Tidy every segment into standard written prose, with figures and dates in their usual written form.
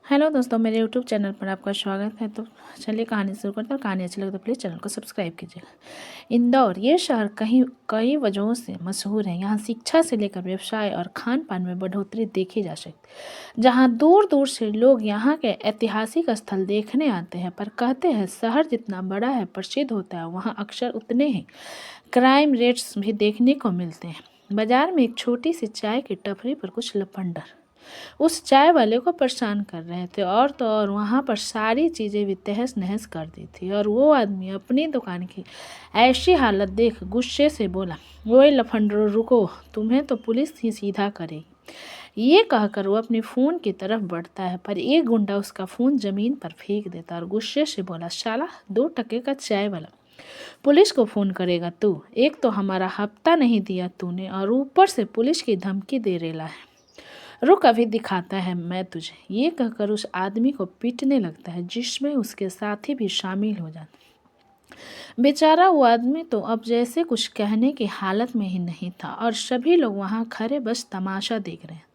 Hello दोस्तों, मेरे YouTube channel पर आपका स्वागत है। तो चलिए कहानी शुरू करते हैं। और कहानी अच्छी लगे तो प्लीज़ चैनल को सब्सक्राइब कीजिएगा। इंदौर ये शहर कई वजहों से मशहूर है। यहाँ शिक्षा से लेकर व्यवसाय और खान पान में बढ़ोतरी देखी जा सकती, जहाँ दूर दूर से लोग यहाँ के ऐतिहासिक स्थल देखने आते हैं। पर कहते हैं शहर जितना बड़ा है प्रसिद्ध होता है, वहाँ अक्सर उतने ही क्राइम रेट्स भी देखने को मिलते हैं। बाजार में एक छोटी सी चाय की टपरी पर कुछ लफंडर उस चाय वाले को परेशान कर रहे थे, और तो और वहाँ पर सारी चीज़ें भी तहस नहस कर दी थी। और वो आदमी अपनी दुकान की ऐसी हालत देख गुस्से से बोला, ओए लफंडरो रुको, तुम्हें तो पुलिस ही सीधा करेगी। ये कहकर वो अपने फ़ोन की तरफ बढ़ता है, पर एक गुंडा उसका फ़ोन ज़मीन पर फेंक देता और गुस्से से बोला, साला 2 टके का चाय वाला, पुलिस को फ़ोन करेगा तू? एक तो हमारा हफ्ता नहीं दिया तूने, और ऊपर से पुलिस की धमकी दे रेला है। रुक, अभी दिखाता है मैं तुझे। ये कहकर उस आदमी को पीटने लगता है, जिसमें उसके साथी भी शामिल हो जाते। बेचारा वो आदमी तो अब जैसे कुछ कहने की हालत में ही नहीं था, और सभी लोग वहाँ खड़े बस तमाशा देख रहे हैं।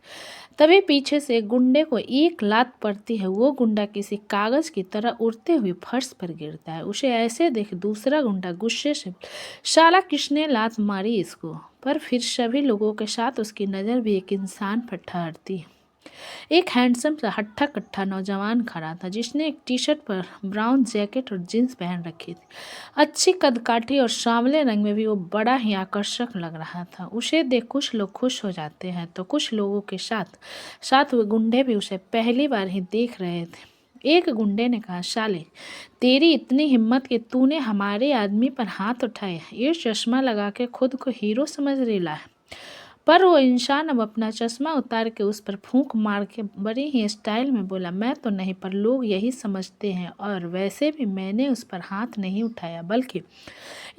तभी पीछे से एक गुंडे को एक लात पड़ती है। वो गुंडा किसी कागज की तरह उड़ते हुए फर्श पर गिरता है। उसे ऐसे देख दूसरा गुंडा गुस्से से, साला किसने लात मारी इसको? पर फिर सभी लोगों के साथ उसकी नज़र भी एक इंसान पर ठहरती है। एक हैंडसम सा हट्ठा कट्ठा नौजवान खड़ा था, जिसने एक टी शर्ट पर ब्राउन जैकेट और जींस पहन रखी थी। अच्छी कदकाठी और सांवले रंग में भी वो बड़ा ही आकर्षक लग रहा था। उसे देख कुछ लोग खुश हो जाते हैं, तो कुछ लोगों के साथ साथ वे गुंडे भी उसे पहली बार ही देख रहे थे। एक गुंडे ने कहा, साले तेरी इतनी हिम्मत कि तूने हमारे आदमी पर हाथ उठाया, ये चश्मा लगा के खुद को हीरो समझ रेला है। पर वो इंसान अब अपना चश्मा उतार के उस पर फूंक मार के बड़ी ही स्टाइल में बोला, मैं तो नहीं, पर लोग यही समझते हैं, और वैसे भी मैंने उस पर हाथ नहीं उठाया, बल्कि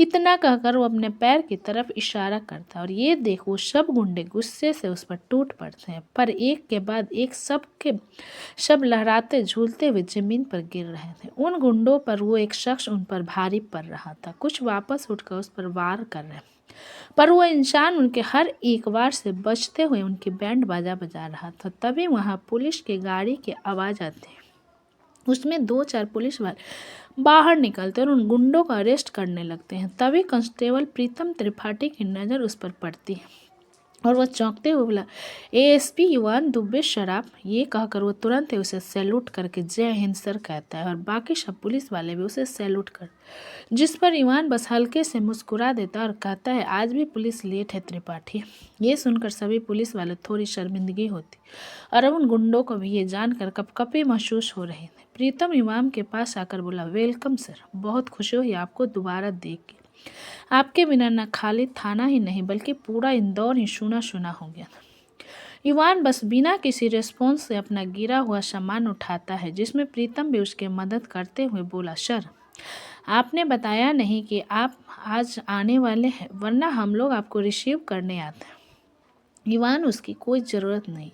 इतना कहकर वो अपने पैर की तरफ इशारा करता। और ये देख वो सब गुंडे गुस्से से उस पर टूट पड़ते हैं, पर एक के बाद एक सब लहराते झूलते हुए जमीन पर गिर रहे थे। उन गुंडों पर वो एक शख्स उन पर भारी पड़ रहा था। कुछ वापस उठकर उस पर वार कर रहे, पर वो इंसान उनके हर एक वार से बचते हुए उनकी बैंड बाजा बजा रहा था। तभी वहाँ पुलिस की गाड़ी की आवाज़ आती है। उसमें 2-4 पुलिस वाले बाहर निकलते और उन गुंडों को अरेस्ट करने लगते हैं। तभी कांस्टेबल प्रीतम त्रिपाठी की नज़र उस पर पड़ती है, और वह चौंकते हुए बोला, एएसपी युवान दुबे शराब। ये कहकर वो तुरंत ही उसे सैल्यूट करके जय हिंद सर कहता है, और बाकी सब पुलिस वाले भी उसे सैल्यूट कर, जिस पर ईवान बस हल्के से मुस्कुरा देता और कहता है, आज भी पुलिस लेट है त्रिपाठी। ये सुनकर सभी पुलिस वाले थोड़ी शर्मिंदगी होती, और अब उन गुंडों को भी ये जानकर कपकपी महसूस हो रहे थे। प्रीतम इमाम के पास आकर बोला, वेलकम सर, बहुत खुशी हुई आपको दोबारा देख के। आपके बिना न खाली थाना ही नहीं बल्कि पूरा इंदौर ही सुना सुना हो गया था। ईवान बस बिना किसी रिस्पॉन्स से अपना गिरा हुआ सामान उठाता है, जिसमें प्रीतम भी उसके मदद करते हुए बोला, सर आपने बताया नहीं कि आप आज आने वाले हैं, वरना हम लोग आपको रिसीव करने आते हैं। ईवान, उसकी कोई ज़रूरत नहीं,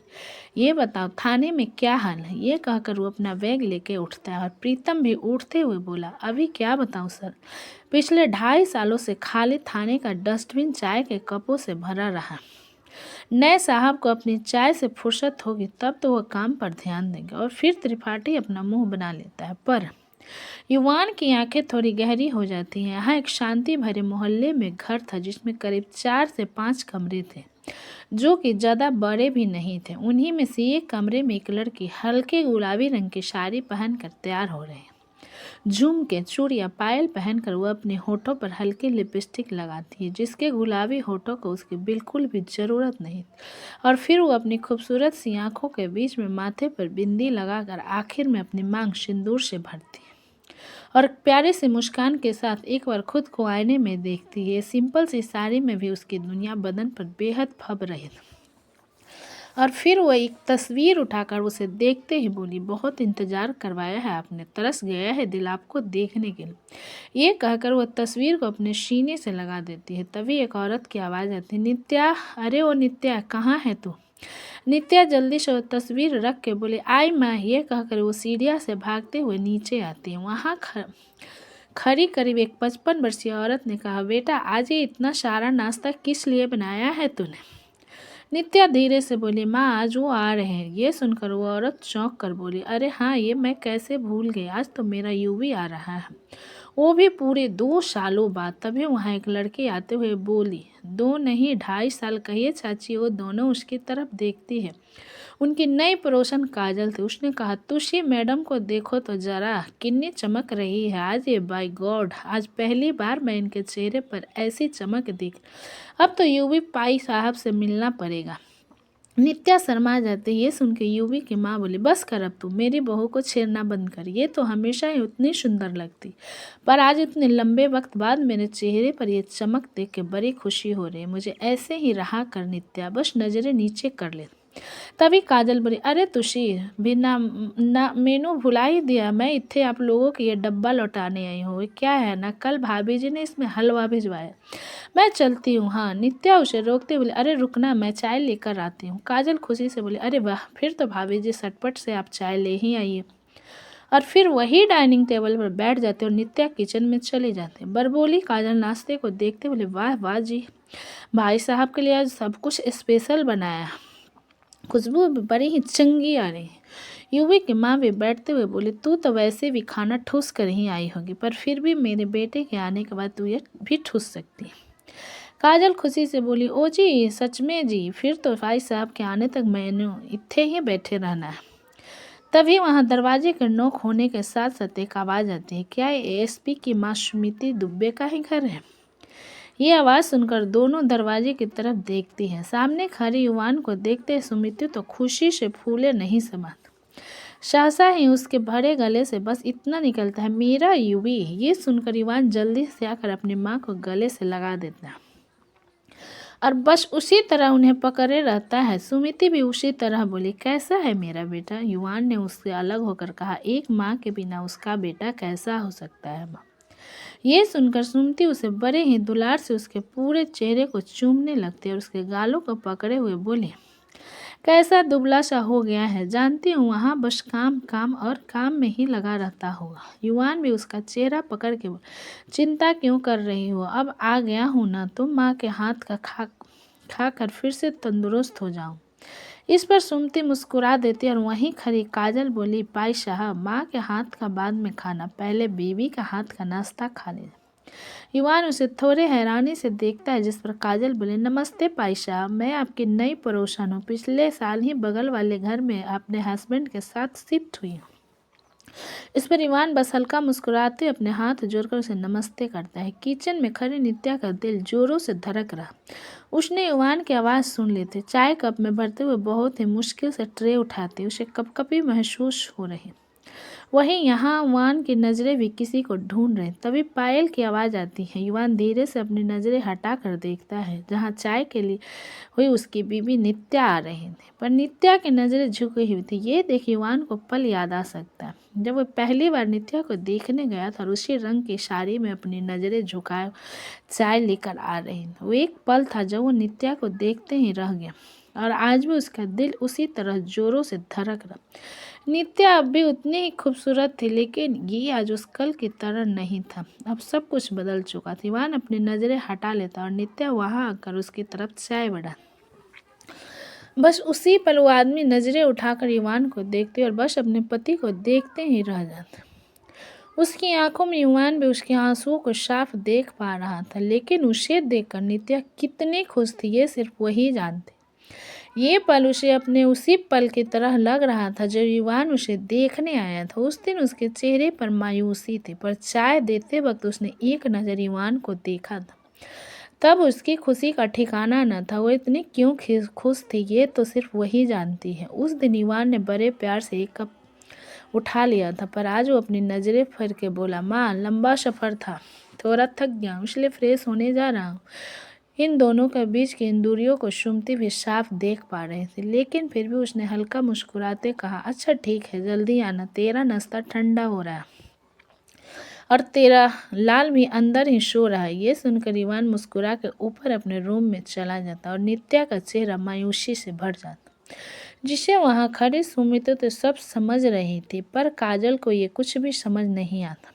ये बताओ थाने में क्या हाल है? ये कहकर वो अपना बैग लेके उठता है, और प्रीतम भी उठते हुए बोला, अभी क्या बताऊं सर, पिछले 2.5 सालों से खाली थाने का डस्टबिन चाय के कपों से भरा रहा। नए साहब को अपनी चाय से फुर्सत होगी तब तो वह काम पर ध्यान देंगे। और फिर त्रिपाठी अपना मुंह बना लेता है। पर युवान की आंखें थोड़ी गहरी हो जाती हैं। यहाँ एक शांति भरे मोहल्ले में घर था, जिसमें करीब 4 से 5 कमरे थे, जो कि ज़्यादा बड़े भी नहीं थे। उन्हीं में से एक कमरे में एक लड़की हल्के गुलाबी रंग की साड़ी पहनकर तैयार हो रही है। झुमके, चूड़ियाँ, पायल पहनकर वह अपने होठों पर हल्की लिपस्टिक लगाती है, जिसके गुलाबी होठों को उसकी बिल्कुल भी ज़रूरत नहीं। और फिर वो अपनी खूबसूरत सी आँखों के बीच में माथे पर बिंदी लगाकर आखिर में अपनी मांग सिंदूर से भरती है, और प्यारे से मुस्कान के साथ एक बार खुद को आईने में देखती है। सिंपल सी साड़ी में भी उसकी दुनिया बदन पर बेहद फब रही थी। और फिर वो एक तस्वीर उठाकर उसे देखते ही बोली, बहुत इंतजार करवाया है आपने, तरस गया है दिल आपको देखने के लिए। ये कहकर वह तस्वीर को अपने सीने से लगा देती है। तभी एक औरत की आवाज़ आती है, नित्या, अरे ओ नित्या, कहाँ है तू? नित्या जल्दी से वो तस्वीर रख के बोले, आई माँ। ये कहकर वो सीढ़ियाँ से भागते हुए नीचे आती है। वहाँ खड़ी करीब एक 55 वर्षीय औरत ने कहा, बेटा आज ये इतना सारा नाश्ता किस लिए बनाया है तूने? नित्या धीरे से बोली, माँ आज वो आ रहे हैं। ये सुनकर वो औरत चौंक कर बोली, अरे हाँ, ये मैं कैसे भूल गई, आज तो मेरा यूवी आ रहा है, वो भी पूरे 2 सालों बाद। तभी वहाँ एक लड़की आते हुए बोली, 2 नहीं 2.5 साल कहिए चाची। वो दोनों उसकी तरफ देखती है। उनकी नई पड़ोसन काजल थी। उसने कहा, तुषी मैडम को देखो तो जरा, कितनी चमक रही है आज ये, बाय गॉड, आज पहली बार मैं इनके चेहरे पर ऐसी चमक देख। अब तो यूवी पाई साहब से मिलना पड़ेगा। नित्या शर्मा जाती। ये सुन के यूवी की माँ बोली, बस कर अब तू, मेरी बहू को छेड़ना बंद कर, ये तो हमेशा ही उतनी सुंदर लगती, पर आज इतने लंबे वक्त बाद मेरे चेहरे पर ये चमक देख के बड़ी खुशी हो रही है। मुझे ऐसे ही रहा कर नित्या, बस नज़रें नीचे कर ले। तभी काजल बोली, अरे तुषी भी ना मेनू भुला ही दिया, मैं इत्थे आप लोगों के ये डब्बा लौटाने आई हूँ। क्या है ना, कल भाभी जी ने इसमें हलवा भिजवाया, मैं चलती हूँ। हाँ। नित्या उसे रोकते बोले, अरे रुकना, मैं चाय लेकर आती हूँ। काजल खुशी से बोली, अरे वाह, फिर तो भाभी जी सटपट से आप चाय ले ही आइए। और फिर वही डाइनिंग टेबल पर बैठ जाते और नित्या किचन में चले जाते। बरबोली काजल नाश्ते को देखते बोले, वाह वाह जी, भाई साहब के लिए आज सब कुछ स्पेशल बनाया, खुशबू भी बड़ी ही चंगी आ रही है। युवी की माँ भी बैठते हुए बोली, तू तो वैसे भी खाना ठूस कर ही आई होगी, पर फिर भी मेरे बेटे के आने के बाद तू ये भी ठूस सकती। काजल खुशी से बोली, ओ जी सच में जी, फिर तो भाई साहब के आने तक मैंने इत्थे ही बैठे रहना है। तभी वहां दरवाजे के नोक होने के साथ साथ एक आवाज़ आती है, क्या ये एएसपी की माँ सुमिति दुबे का ही घर है? ये आवाज़ सुनकर दोनों दरवाजे की तरफ देखती हैं। सामने खड़ी युवान को देखते सुमिति तो खुशी से फूले नहीं समाती। सहसा ही उसके भरे गले से बस इतना निकलता है, मेरा युवी। ये सुनकर युवान जल्दी से आकर अपनी माँ को गले से लगा देता है और बस उसी तरह उन्हें पकड़े रहता है। सुमिति भी उसी तरह बोली, कैसा है मेरा बेटा? युवान ने उससे अलग होकर कहा, एक माँ के बिना उसका बेटा कैसा हो सकता है माँ? ये सुनकर सुमति उसे बड़े ही दुलार से उसके पूरे चेहरे को चूमने लगती और उसके गालों को पकड़े हुए बोली, कैसा दुबला सा हो गया है, जानती हूँ वहाँ बस काम काम और काम में ही लगा रहता होगा। युवान भी उसका चेहरा पकड़ के चिंता क्यों कर रही हो, अब आ गया हूँ ना तो माँ के हाथ का खा कर फिर से तंदुरुस्त हो जाऊँ। इस पर सुमति मुस्कुरा देती और वहीं खड़ी काजल बोली, पाई साहब, माँ के हाथ का बाद में खाना, पहले बीवी का हाथ का नाश्ता खा ले। युवान उसे थोड़े हैरानी से देखता है, जिस पर काजल बोले, नमस्ते पाई साहब, मैं आपकी नई पड़ोसन हूँ, पिछले साल ही बगल वाले घर में अपने हस्बैंड के साथ शिफ्ट हुई हूँ। इस पर ईवान बस हल्का मुस्कुराते अपने हाथ जोड़कर उसे नमस्ते करता है। किचन में खड़ी नित्या का दिल जोरों से धड़क रहा। उसने ईवान की आवाज़ सुन ली थी। चाय कप में भरते हुए बहुत ही मुश्किल से ट्रे उठाती उसे कपकपी महसूस हो रही। वहीं यहाँ युवान की नज़रें भी किसी को ढूंढ रही। तभी पायल की आवाज़ आती है। युवान धीरे से अपनी नज़रें हटा कर देखता है, जहाँ चाय के लिए हुई उसकी बीवी नित्या आ रही थी, पर नित्या की नज़रें झुकी हुई थी। ये देख युवान को पल याद आ सकता है जब वह पहली बार नित्या को देखने गया था और उसी रंग की साड़ी में अपनी नज़रें झुकाए चाय लेकर आ रही थी। वो एक पल था जब वो नित्या को देखते ही रह गया और आज भी उसका दिल उसी तरह जोरों से धड़क रहा। नित्या अब भी उतनी ही खूबसूरत थी, लेकिन ये आज उस कल की तरह नहीं था। अब सब कुछ बदल चुका था। ईवान अपनी नज़रें हटा लेता और नित्या वहाँ आकर उसकी तरफ चाय बढ़ा। बस उसी पल वो आदमी नज़रें उठाकर ईवान को देखते और बस अपने पति को देखते ही रह जाता। उसकी आंखों में ईवान भी उसके आंसुओं को साफ देख पा रहा था, लेकिन उसे देखकर नित्या कितनी खुश थी ये सिर्फ वही जानती। ये पल उसे अपने उसी पल की तरह लग रहा था जब ईवान उसे देखने आया था। उस दिन उसके चेहरे पर मायूसी थी, पर चाय देते वक्त उसने एक नज़र ईवान को देखा था। तब उसकी खुशी का ठिकाना न था। वो इतनी क्यों खुश थी ये तो सिर्फ वही जानती है। उस दिन ईवान ने बड़े प्यार से एक कप उठा लिया था, पर आज वो अपनी नज़रें फेर के बोला, माँ लंबा सफ़र था, थोड़ा थक गया हूँ, इसलिए फ्रेश होने जा रहा हूँ। इन दोनों के बीच की इन दूरियों को सुमति भी साफ देख पा रही थी, लेकिन फिर भी उसने हल्का मुस्कुराते कहा, अच्छा ठीक है, जल्दी आना, तेरा नाश्ता ठंडा हो रहा है और तेरा लाल भी अंदर ही सो रहा है। ये सुनकर ईवान मुस्कुरा कर ऊपर अपने रूम में चला जाता और नित्या का चेहरा मायूसी से भर जाता, जिसे वहाँ खड़ी सुमित तो सब समझ रही थी, पर काजल को ये कुछ भी समझ नहीं आता।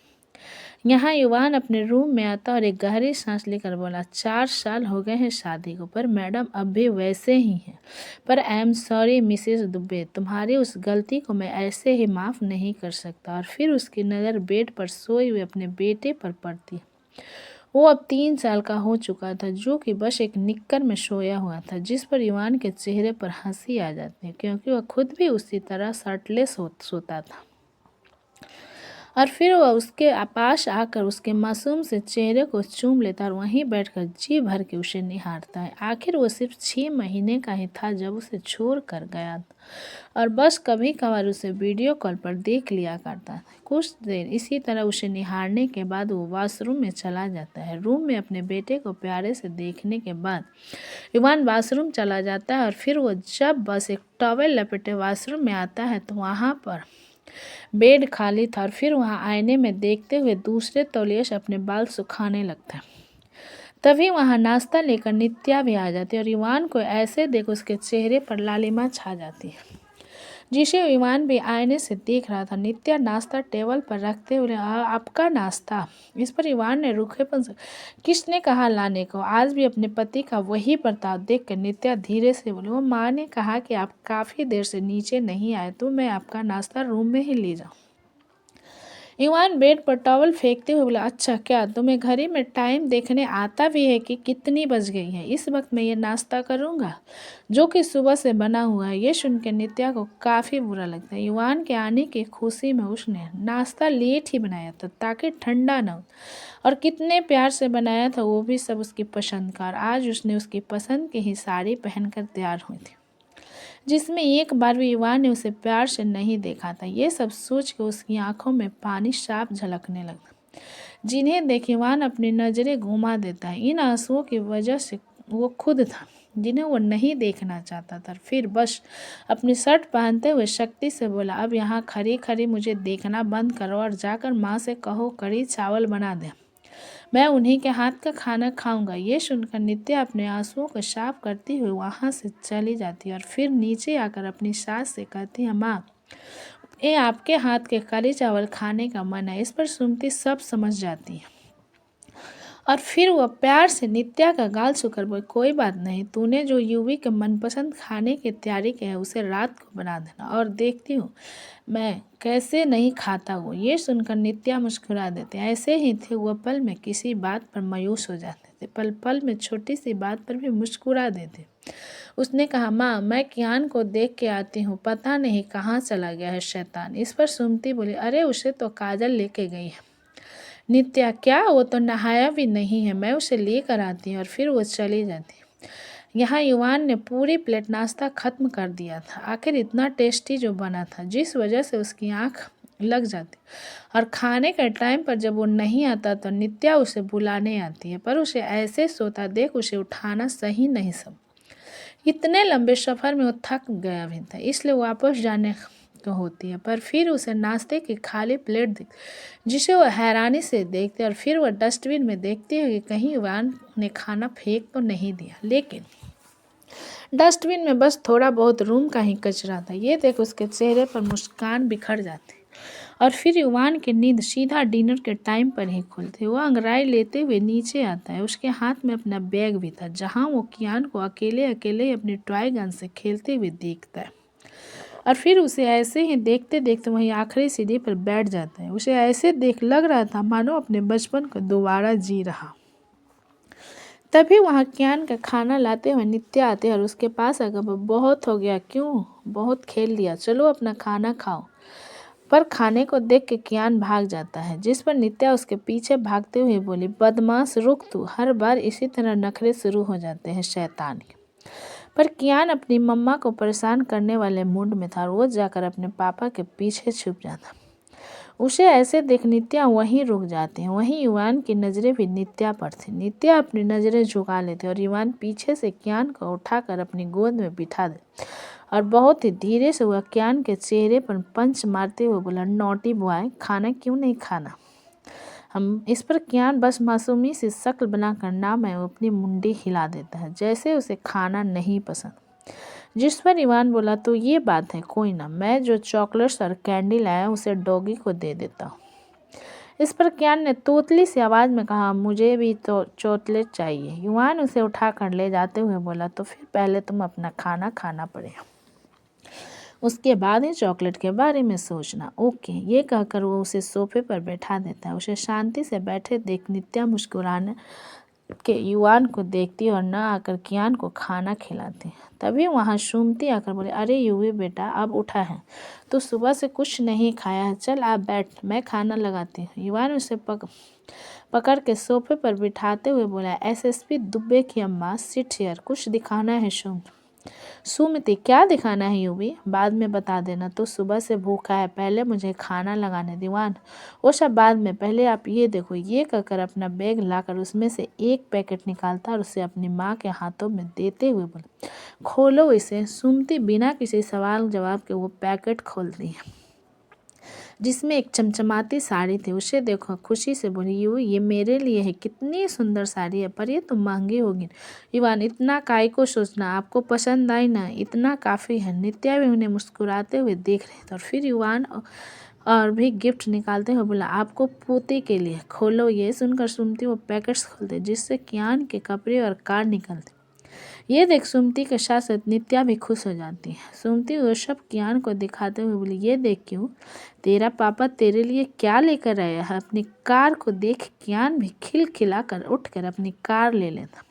यहाँ युवान अपने रूम में आता और एक गहरी सांस लेकर बोला, 4 साल हो गए हैं शादी को, पर मैडम अब भी वैसे ही हैं। पर I am sorry Mrs Dubey, तुम्हारी उस गलती को मैं ऐसे ही माफ़ नहीं कर सकता। और फिर उसकी नज़र बेड पर सोए हुए अपने बेटे पर पड़ती। वो अब 3 साल का हो चुका था, जो कि बस एक निक्कर में सोया हुआ था, जिस पर युवान के चेहरे पर हंसी आ जाती है, क्योंकि वह खुद भी उसी तरह शर्टलेस सोता था। और फिर वह उसके पास आकर उसके मासूम से चेहरे को चूम लेता और वहीं बैठकर जी भर के उसे निहारता है। आखिर वो सिर्फ 6 महीने का ही था जब उसे छोड़ कर गया था और बस कभी कभार उसे वीडियो कॉल पर देख लिया करता था। कुछ देर इसी तरह उसे निहारने के बाद वो वॉशरूम में चला जाता है। रूम में अपने बेटे को प्यारे से देखने के बाद युवान वॉशरूम चला जाता है और फिर वो जब बस एक टॉवेल लपेटे वॉशरूम में आता है तो वहाँ पर बेड खाली था और फिर वहाँ आईने में देखते हुए दूसरे तौलिए से अपने बाल सुखाने लगता है। तभी वहाँ नाश्ता लेकर नित्या भी आ जाती है और युवान को ऐसे देख उसके चेहरे पर लालिमा छा जाती है, जिसे युवान भी आईने से देख रहा था। नित्या नाश्ता टेबल पर रखते हुए, आपका नाश्ता?" इस पर युवान ने रूखेपन से, "किसने कहा लाने को?" आज भी अपने पति का वही प्रताप देखकर नित्या धीरे से बोली, "वो माँ ने कहा कि आप काफ़ी देर से नीचे नहीं आए तो मैं आपका नाश्ता रूम में ही ले जाऊँ।" युवान बेड पर टॉवल फेंकते हुए बोला, "अच्छा, क्या तुम्हें घड़ी में टाइम देखने आता भी है कि कितनी बज गई है? इस वक्त मैं ये नाश्ता करूँगा जो कि सुबह से बना हुआ है।" ये सुनकर नित्या को काफ़ी बुरा लगता है। युवान के आने की खुशी में उसने नाश्ता लेट ही बनाया था ताकि ठंडा न हो, और कितने प्यार से बनाया था, वो भी सब उसकी पसंद का। और आज उसने उसकी पसंद की ही साड़ी पहनकर तैयार हुई थी, जिसमें एक बार भी युवान ने उसे प्यार से नहीं देखा था। ये सब सोच के उसकी आंखों में पानी साफ झलकने लगा, जिन्हें देख युवान अपनी नज़रें घुमा देता है। इन आंसुओं की वजह से वो खुद था, जिन्हें वो नहीं देखना चाहता था। फिर बस अपनी शर्ट पहनते हुए शक्ति से बोला, "अब यहाँ खड़ी खड़ी मुझे देखना बंद करो और जाकर माँ से कहो कढ़ी चावल बना दे। मैं उन्हीं के हाथ का खाना खाऊंगा।" ये सुनकर नित्या अपने आंसुओं को साफ करती हुई वहाँ से चली जाती है और फिर नीचे आकर अपनी सास से कहती है, "माँ, ये आपके हाथ के कढ़ी चावल खाने का मन है।" इस पर सुमति सब समझ जाती है और फिर वह प्यार से नित्या का गाल छूकर बोली, "कोई बात नहीं, तूने जो यूवी के मनपसंद खाने की तैयारी की है उसे रात को बना देना, और देखती हूँ मैं कैसे नहीं खाता हूँ।" ये सुनकर नित्या मुस्कुरा देते। ऐसे ही थे वह, पल में किसी बात पर मायूस हो जाते थे, पल पल में छोटी सी बात पर भी मुस्कुरा देते। उसने कहा, "माँ, मैं कियान को देख के आती हूँ, पता नहीं कहाँ चला गया है शैतान।" इस पर सुमति बोली, "अरे उसे तो काजल लेके गई है।" नित्या, "क्या? वो तो नहाया भी नहीं है, मैं उसे लेकर आती हूँ।" और फिर वो चली जाती। यहाँ युवान ने पूरी प्लेट नाश्ता खत्म कर दिया था, आखिर इतना टेस्टी जो बना था, जिस वजह से उसकी आंख लग जाती। और खाने के टाइम पर जब वो नहीं आता तो नित्या उसे बुलाने आती है, पर उसे ऐसे सोता देख उसे उठाना सही नहीं सब। इतने लंबे सफ़र में वो थक गया भी था, इसलिए वापस जाने को होती है, पर फिर उसे नाश्ते की खाली प्लेट दिख, जिसे वह हैरानी से देखते और फिर वह डस्टबिन में देखती है कि कहीं युवान ने खाना फेंक तो नहीं दिया, लेकिन डस्टबिन में बस थोड़ा बहुत रूम का ही कचरा था। ये देख उसके चेहरे पर मुस्कान बिखर जाती और फिर युवान की नींद सीधा डिनर के टाइम पर ही खुलती। वह अंगड़ाई लेते हुए नीचे आता है, उसके हाथ में अपना बैग भी था, जहाँ वो कियान को अकेले अकेले अपनी टॉय गन से खेलते हुए देखता है और फिर उसे ऐसे ही देखते देखते वहीं आखिरी सीढ़ी पर बैठ जाता है। उसे ऐसे देख लग रहा था मानो अपने बचपन को दोबारा जी रहा। तभी वहाँ कियान का खाना लाते हुए नित्या आते हैं और उसके पास आकर, "बहुत हो गया, क्यों? बहुत खेल लिया, चलो अपना खाना खाओ।" पर खाने को देख के कियान भाग जाता है, जिस पर नित्या उसके पीछे भागते हुए बोली, "बदमाश, रुक तू, हर बार इसी तरह नखरे शुरू हो जाते हैं, शैतान के।" पर कियान अपनी मम्मा को परेशान करने वाले मूड में था और वो जाकर अपने पापा के पीछे छुप जाता। उसे ऐसे देख नित्या वहीं रुक जाती है। वहीं युवान की नज़रें भी नित्या पर थी। नित्या अपनी नज़रें झुका लेती और युवान पीछे से कियान को उठाकर अपनी गोद में बिठा दे और बहुत ही धीरे से वह कियान के चेहरे पर पंच मारते हुए बोला, "नॉटी बॉय, खाना क्यों नहीं खाना?" हम इस पर कियान बस मासूमी सी शक्ल बनाकर नाम है वो अपनी मुंडी हिला देता है, जैसे उसे खाना नहीं पसंद। जिस पर ईवान बोला, "तो ये बात है, कोई ना, मैं जो चॉकलेट्स और कैंडी लाया उसे डॉगी को दे देता हूँ।" इस पर कियान ने तोतली सी आवाज़ में कहा, मुझे भी तो चॉकलेट चाहिए। युवान उसे उठाकर ले जाते हुए बोला, तो फिर पहले तुम अपना खाना खाना पड़ेगा, उसके बाद ही चॉकलेट के बारे में सोचना। ओके। ये कहकर वो उसे सोफे पर बैठा देता है। उसे शांति से बैठे देख नित्या मुस्कुराने के युवान को देखती और न आकर कियान को खाना खिलाती। तभी वहाँ सुमति आकर बोले, अरे युवी बेटा, अब उठा है, तो सुबह से कुछ नहीं खाया है, चल आप बैठ, मैं खाना लगाती हूँ। युवान उसे पकड़ के सोफे पर बिठाते हुए बोला, एसएसपी दुबे की अम्मा, सिट हियर, कुछ दिखाना है सुमति। क्या दिखाना है युवी, बाद में बता देना, तो सुबह से भूखा है, पहले मुझे खाना लगाने दीवान। वो सब बाद में, पहले आप ये देखो। ये कहकर अपना बैग लाकर उसमें से एक पैकेट निकालता और उसे अपनी माँ के हाथों में देते हुए बोला, खोलो इसे। सुमति बिना किसी सवाल जवाब के वो पैकेट खोलती है जिसमें एक चमचमाती साड़ी थी। उसे देखो खुशी से बोली, ये मेरे लिए है, कितनी सुंदर साड़ी है, पर ये तो महंगी होगी। युवान, इतना काय को सोचना, आपको पसंद आई ना, इतना काफ़ी है। नित्या भी उन्हें मुस्कुराते हुए देख रहे थे और फिर युवान और भी गिफ्ट निकालते हुए बोला, आपको पोते के लिए, खोलो। ये सुनकर सुमति वो पैकेट्स खोलते जिससे कियान के कपड़े और कार्ड निकलते। ये देख सुमति के साथ साथ नित्या भी खुश हो जाती है। सुमति वो सब कियान को दिखाते हुए बोली, ये देख क्यों, तेरा पापा तेरे लिए क्या लेकर आया है। अपनी कार को देख कियान भी खिलखिलाकर उठकर अपनी कार ले लेता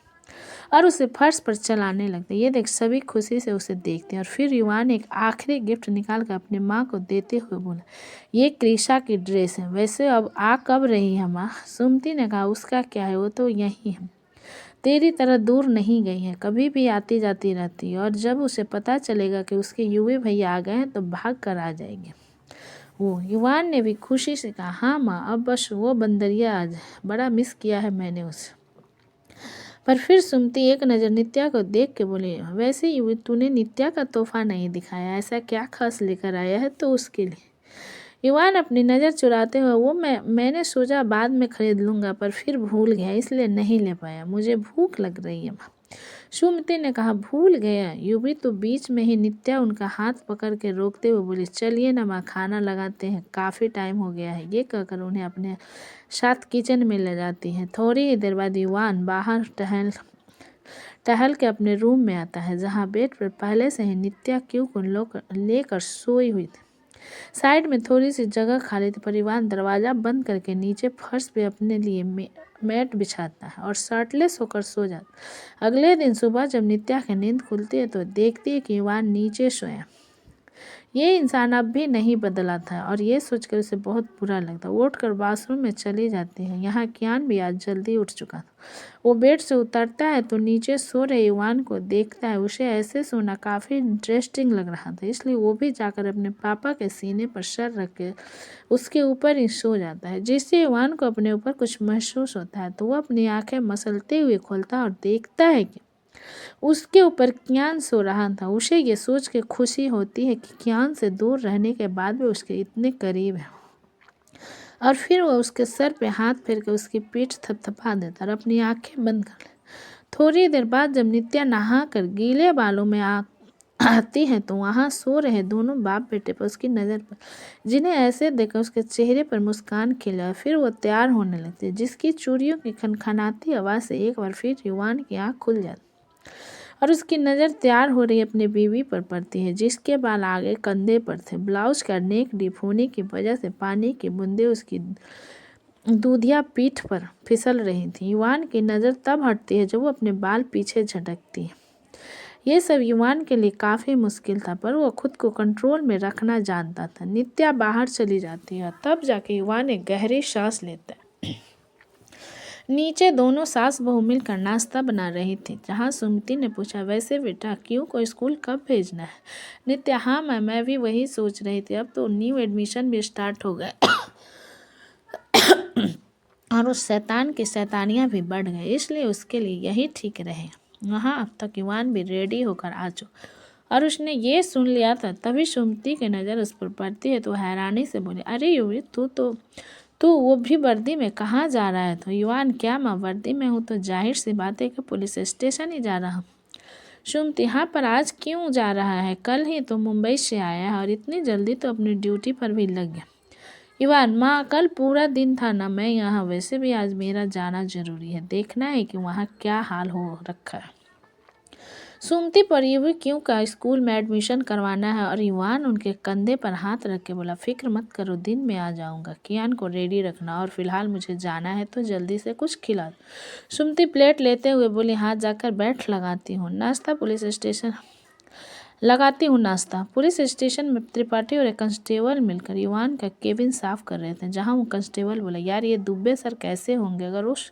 और उसे फर्श पर चलाने लगते। ये देख सभी खुशी से उसे देखते हैं और फिर युवान एक आखिरी गिफ्ट निकाल कर अपनी माँ को देते हुए बोला, ये कृषा की ड्रेस है, वैसे अब आ कब रही है माँ। सुमति ने कहा, उसका क्या है, वो तो यही है, तेरी तरह दूर नहीं गई है, कभी भी आती जाती रहती है, और जब उसे पता चलेगा कि उसके युवे भैया आ गए हैं तो भाग कर आ जाएगी। वो युवान ने भी खुशी से कहा, हाँ माँ, अब बस वो बंदरिया आ जाए, बड़ा मिस किया है मैंने उसे। पर फिर सुमति एक नज़र नित्या को देख के बोली, वैसे युवी, तूने नित्या का तोहफा नहीं दिखाया, ऐसा क्या खास लेकर आया है तो उसके लिए। युवान अपनी नज़र चुराते हुए, वो मैंने सोचा बाद में खरीद लूँगा, पर फिर भूल गया, इसलिए नहीं ले पाया, मुझे भूख लग रही है माँ। सुमति ने कहा, भूल गया युवी, तो बीच में ही नित्या उनका हाथ पकड़ के रोकते हुए बोली, चलिए ना माँ, खाना लगाते हैं, काफ़ी टाइम हो गया है। ये कहकर उन्हें अपने साथ किचन में ले जाती है। थोड़ी ही देर बाद युवान बाहर टहल के अपने रूम में आता है, जहाँ बेड पर पहले से ही नित्या क्यू को लेकर सोई हुई थी। साइड में थोड़ी सी जगह खाली थी, परिवार दरवाज़ा बंद करके नीचे फर्श पे अपने लिए मैट बिछाता है और शर्टलेस होकर सो जाता। अगले दिन सुबह जब नित्या की नींद खुलती है तो देखती है कि युवान नीचे सोया। ये इंसान अब भी नहीं बदला था और ये सोचकर उसे बहुत बुरा लगता। वो उठकर बाथरूम में चली जाती है। यहाँ कियान भी आज जल्दी उठ चुका था। वो बेड से उतरता है तो नीचे सो रहे युवान को देखता है। उसे ऐसे सोना काफ़ी इंटरेस्टिंग लग रहा था, इसलिए वो भी जाकर अपने पापा के सीने पर सर रख के उसके ऊपर ही सो जाता है। जिससे युवान को अपने ऊपर कुछ महसूस होता है तो वो अपनी आंखें मसलते हुए खोलता है और देखता है कि उसके ऊपर कियान सो रहा था। उसे ये सोच के खुशी होती है कि कियान से दूर रहने के बाद भी उसके इतने करीब है, और फिर वह उसके सर पे हाथ फेर के उसकी पीठ थपथपा देता और अपनी आंखें बंद कर ले। थोड़ी देर बाद जब नित्या नहा कर गीले बालों में आती है तो वहाँ सो रहे दोनों बाप बेटे पर उसकी नज़र पर, जिन्हें ऐसे देखकर उसके चेहरे पर मुस्कान खिला। फिर वो तैयार होने लगती है, जिसकी चूड़ियों की खनखनाती आवाज़ से एक बार फिर युवान की आँख खुल जाती और उसकी नज़र तैयार हो रही अपनी बीवी पर पड़ती है, जिसके बाल आगे कंधे पर थे। ब्लाउज का नेक डीप होने की वजह से पानी की बूंदें उसकी दूधिया पीठ पर फिसल रही थी। युवान की नज़र तब हटती है जब वो अपने बाल पीछे झटकती है। ये सब युवान के लिए काफ़ी मुश्किल था, पर वो खुद को कंट्रोल में रखना जानता था। नित्या बाहर चली जाती है, तब जाके युवान एक गहरी सांस लेता है। नीचे दोनों सास बहू मिलकर नाश्ता बना रही थी, जहाँ सुमति ने पूछा, वैसे बेटा क्यों को स्कूल कब भेजना है। नित्या, हाँ मैं भी वही सोच रही थी, अब तो न्यू एडमिशन भी स्टार्ट हो गए और उस शैतान की शैतानियाँ भी बढ़ गई, इसलिए उसके लिए यही ठीक रहे। वहाँ अब तक युवान भी रेडी होकर आ चुका और उसने ये सुन लिया था। तभी सुमति की नज़र उस पर पड़ती है तो हैरानी से बोले, अरे युवी, तू वो भी वर्दी में कहाँ जा रहा है। तो युवान, क्या मैं वर्दी में हूँ तो जाहिर सी बात है कि पुलिस स्टेशन ही जा रहा हूँ। सुमति, यहाँ पर आज क्यों जा रहा है, कल ही तो मुंबई से आया है और इतनी जल्दी तो अपनी ड्यूटी पर भी लग गया। ईवान, माँ कल पूरा दिन था ना मैं यहाँ, वैसे भी आज मेरा जाना जरूरी है, देखना है कि वहाँ क्या हाल हो रखा है। सुमति पर युवी क्यों का स्कूल में एडमिशन करवाना है और ईवान उनके कंधे पर हाथ रख के बोला, फिक्र मत करो, दिन में आ जाऊंगा, कियान को रेडी रखना और फिलहाल मुझे जाना है तो जल्दी से कुछ खिला दो। सुमति प्लेट लेते हुए बोली, हाथ जाकर बैठ लगाती हूँ नाश्ता पुलिस स्टेशन में त्रिपाठी और एक कांस्टेबल मिलकर ईवान का केबिन साफ कर रहे थे, जहां वो कांस्टेबल बोला, यार ये दुब्बे सर कैसे होंगे, अगर उस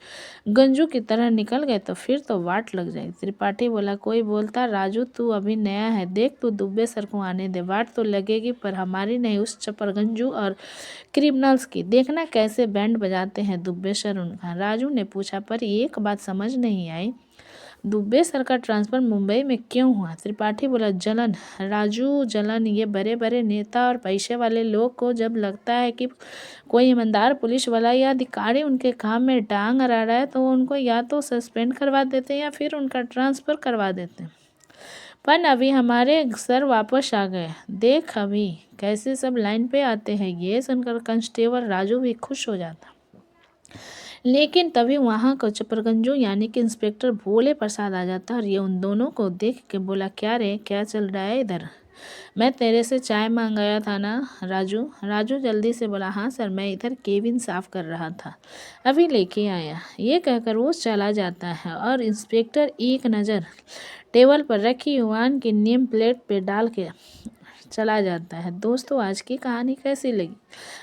गंजू की तरह निकल गए तो फिर तो वाट लग जाएगी। त्रिपाठी बोला, कोई बोलता राजू तू अभी नया है, देख तू दुब्बे सर को आने दे, वाट तो लगेगी पर हमारी नहीं, उस चपरगंजू और क्रिमिनल्स की, देखना कैसे बैंड बजाते हैं दुब्बे सर उनका। राजू ने पूछा, पर एक बात समझ नहीं आई, दुब्बे सर का ट्रांसफर मुंबई में क्यों हुआ? त्रिपाठी बोला, जलन राजू, जलन। ये बड़े बड़े नेता और पैसे वाले लोग को जब लगता है कि कोई ईमानदार पुलिस वाला या अधिकारी उनके काम में टांग अड़ा रहा है तो वो उनको या तो सस्पेंड करवा देते हैं या फिर उनका ट्रांसफ़र करवा देते हैं। पर अभी हमारे सर वापस आ गए, देख अभी कैसे सब लाइन पे आते हैं। ये सुनकर कांस्टेबल राजू भी खुश हो जाता, लेकिन तभी वहाँ का चपरगंजू यानी कि इंस्पेक्टर भोले प्रसाद आ जाता और ये उन दोनों को देख के बोला, क्या रे, क्या चल रहा है इधर? मैं तेरे से चाय मांगाया था ना राजू? राजू जल्दी से बोला, हाँ सर, मैं इधर केबिन साफ कर रहा था, अभी लेके आया। ये कहकर वो चला जाता है और इंस्पेक्टर एक नज़र टेबल पर रखी ईवान की नेम प्लेट पे डाल के चला जाता है। दोस्तों, आज की कहानी कैसी लगी?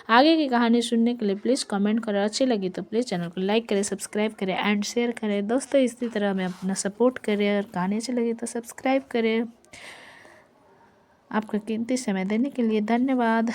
आगे की कहानी सुनने के लिए प्लीज़ कमेंट करें, अच्छी लगी तो प्लीज़ चैनल को लाइक करें, सब्सक्राइब करें एंड शेयर करें। दोस्तों, इसी तरह में अपना सपोर्ट करें और कहानी अच्छी लगी तो सब्सक्राइब करें। आपका कीमती समय देने के लिए धन्यवाद।